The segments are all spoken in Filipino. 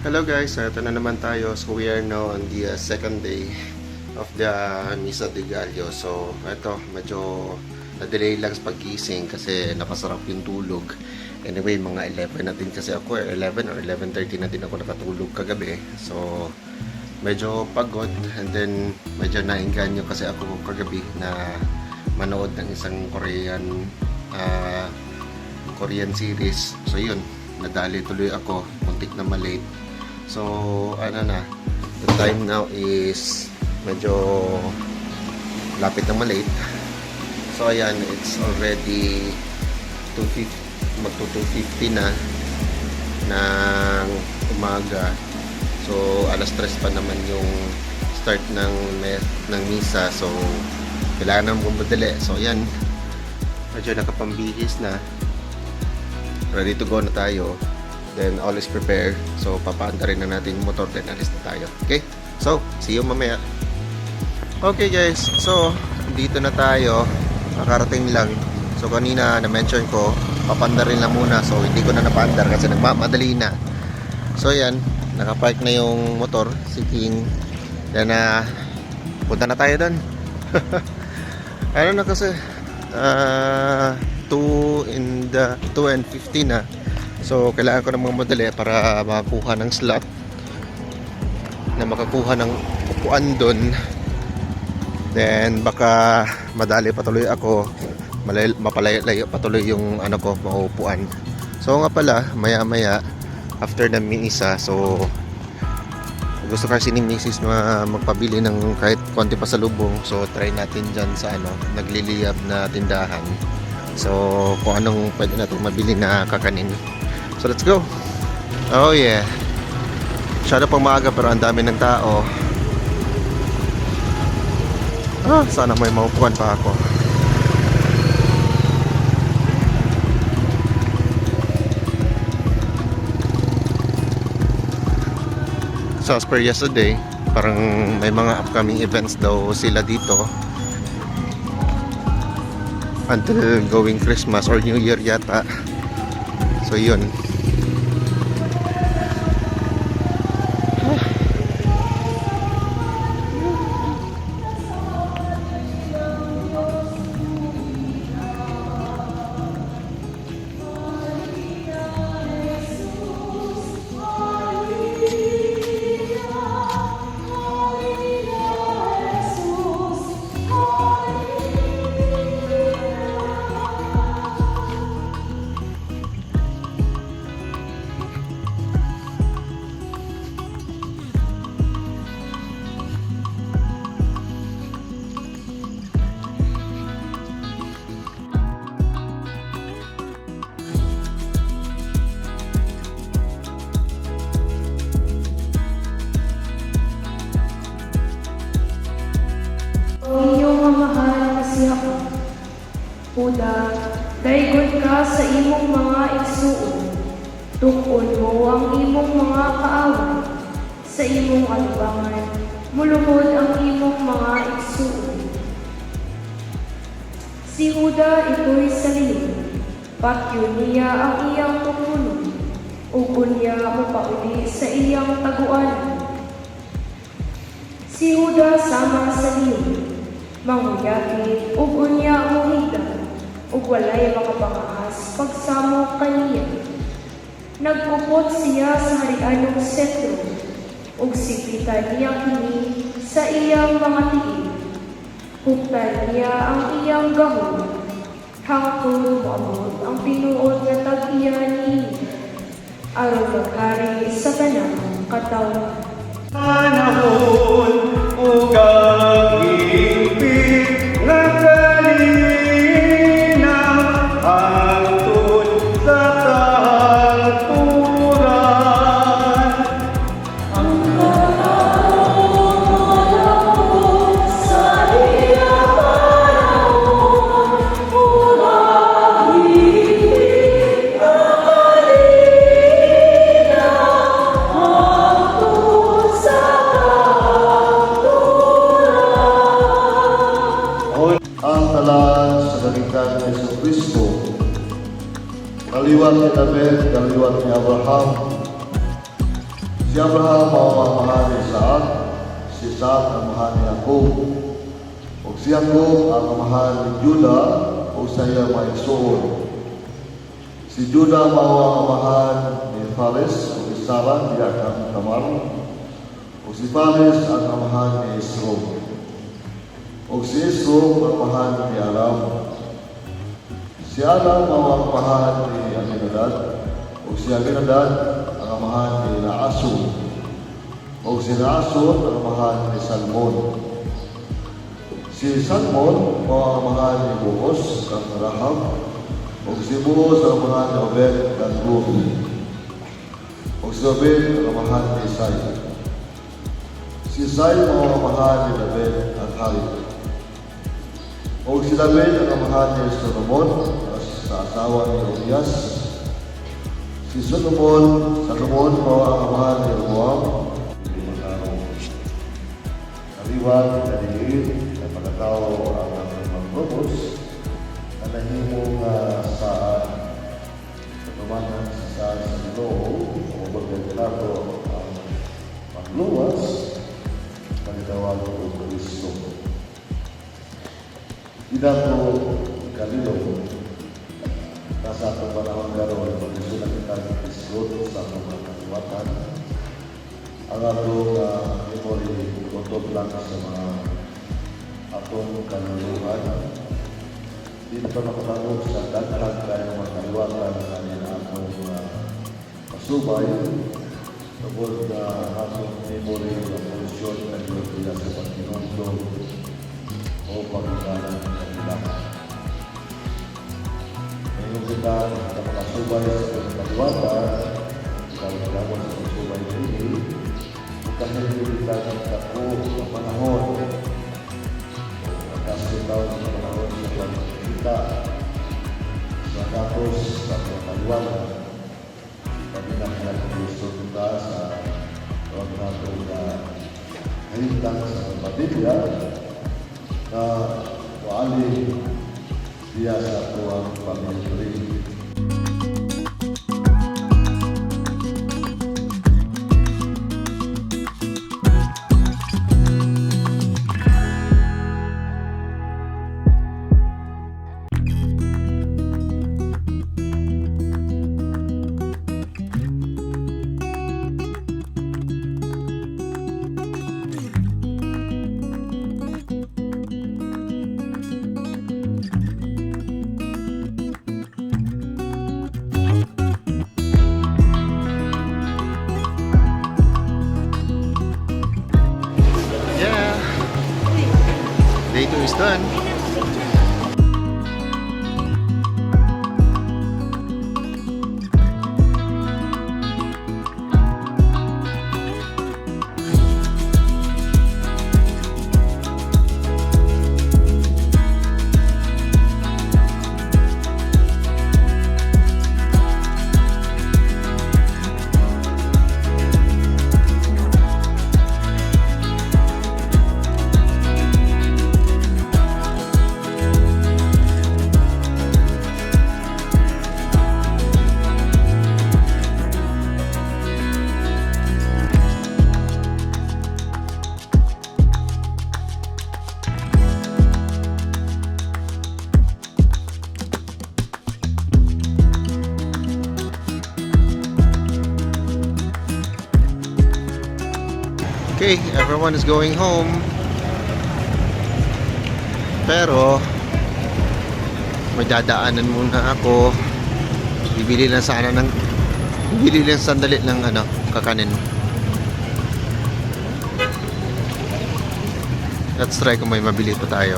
Hello guys, ito na naman tayo. So we are now on the second day of the Misa de Gallo. So ito, medyo na-delay lang sa pagkising kasi napasarap yung tulog. Anyway, mga 11 na din kasi ako, 11 or 11:30 na din ako nakatulog kagabi. So medyo pagod, and then medyo nainganyo kasi ako kagabi na manood ng isang Korean series. So yun, nadali tuloy ako, muntik na malate. So ano na, the time now is medyo lapit na malate. So ayan, it's already 2:50 na ng umaga. So alas 3 pa naman yung start ng misa. So kailangan naman bumadali. So ayan, medyo nakapambihis na, ready to go na tayo. Then all is prepared. So papaanda rin na natin yung motor, then alis na tayo. Okay? So see you mamaya. Okay guys, so dito na tayo, nakarating lang. So kanina na-mention ko, papanda rin lang muna. So hindi ko na napandar kasi nagmamadali na. So yan, nakapark na yung motor, si King. Then punta na tayo doon. Ano na kasi 2:50 na. So kailangan ko namang madali para makakuha ng slot, na makakuha ng upuan doon. Then baka madali patuloy ako, mapalayo patuloy yung ano ko, mauupuan. So nga pala, maya maya after the misa, so gusto kasi ni Mrs. magpabili ng kahit konti pasalubong. So try natin dyan sa nagliliyab na tindahan. So kung anong pwede natin mabili na kakanin. So let's go. Oh yeah, masyado pang maaga pero ang dami ng tao. Sana may maupuan pa ako. So as per yesterday, parang may mga upcoming events daw sila dito until going Christmas or New Year yata. So yun. Huda, daygon ka sa imong mga igsuon, tukon mo ang imong mga kaaway, sa imong atubangan, mulukod ang imong mga igsuon. Si Huda ito'y salin, patyo niya ang iyang tukunon, ugon niya mapauli sa iyang taguan. Si Huda sama sa liyon, manguyaki, ugon niya muhida, ug walay makapangahas pagsamo kaniya. Nagkupot siya sa harianong sentro, ug sipitan niya kini sa iyang mga tiil. Huktan niya ang iyang gahon, hangtod moamot ang tinuod nga tag-iya niya, aron maghari sa tanang katawan. Panahon ug ang higpit nga kaliwat ni David, kaliwat ni Abraham, Si Abraham mao ang mahal ni Isaac, si Isaac ang mahal ni Jacob, ug si Jacob ang mahal ni Juda ug sa iyang mga igsoon. Si Juda mao ang mahal ni Fares ug si Sarah diya kang Tamar, ug si Fares ang mahal ni Esrom. Ug si Esrom ang mahal ni Aram. Si Aram mao ang mahal ni Aminadab, ug si Aminadab ang amahan ni Naason, ug si Naason ang amahan ni Salmon. Si Salmon mao ang amahan ni Boaz kang Rahab, ug si Boaz ang amahan ni Obed kang Ruth, ug si Obed ang amahan ni Isai. Si Isai mao ang amahan ni David at Harit, ug si David ang amahan ni Solomon sa asawa ni Urias. Si Solomon mao ang amahan ni Rehoboam. Kaliwat, kaliit, na pagkatao ang magprobos na nahimo sa katumanan sa Ginoo o pagkakalato ang magluwas pagkatawag o Kristo. Idato kalilo sa atong panahon karon pagsulat kita ng Kristo sa atong mga kaliwatan. Ang atong memory utot lang sa mga atong kaluluhan. Di pa nakatawag sa dagdag kayo mga kaliwatan na atong pasubay tungkol na atong memory na posisyon na nila sa pagkinundo o pagkakalan ng kaliwatan. Ngayon kita nakasubay sa pagkaliwatan, kita nakasubay sa pagkasubay sa ini, kahit kita nagtako sa panahon, magkasitaw sa panahon sa pagkita, sa tapos sa pagkaliwatan, kami nakakalisto kita sa huwag nato na hintang sa pagpapilya na waali dia sa tuang pamilya. Day 2 is done. Okay, everyone is going home. Pero may dadaanan muna ako. Bibili lang sandali ng kakanin. Let's try kung may mabili pa tayo.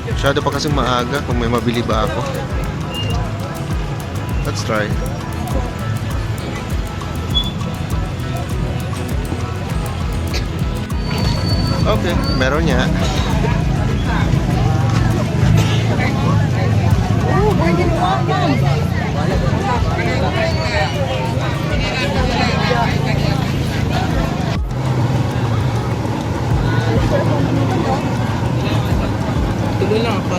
Masyado pa kasing maaga kung may mabili ba ako. Let's try. Okay, meron niya.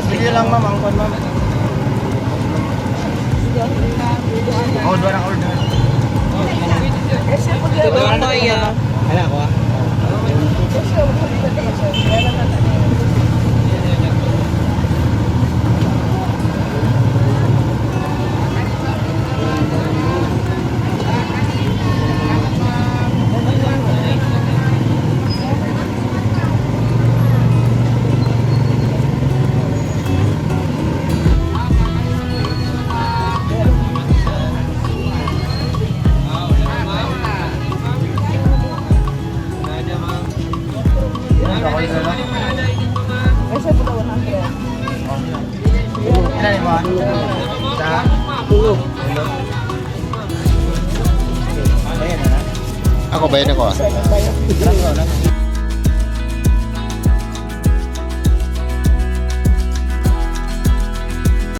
Sige lang ma'am, angkon ma'am. ni mo? Sa tulog. Ayan na. Ako ba yun ako? Lang.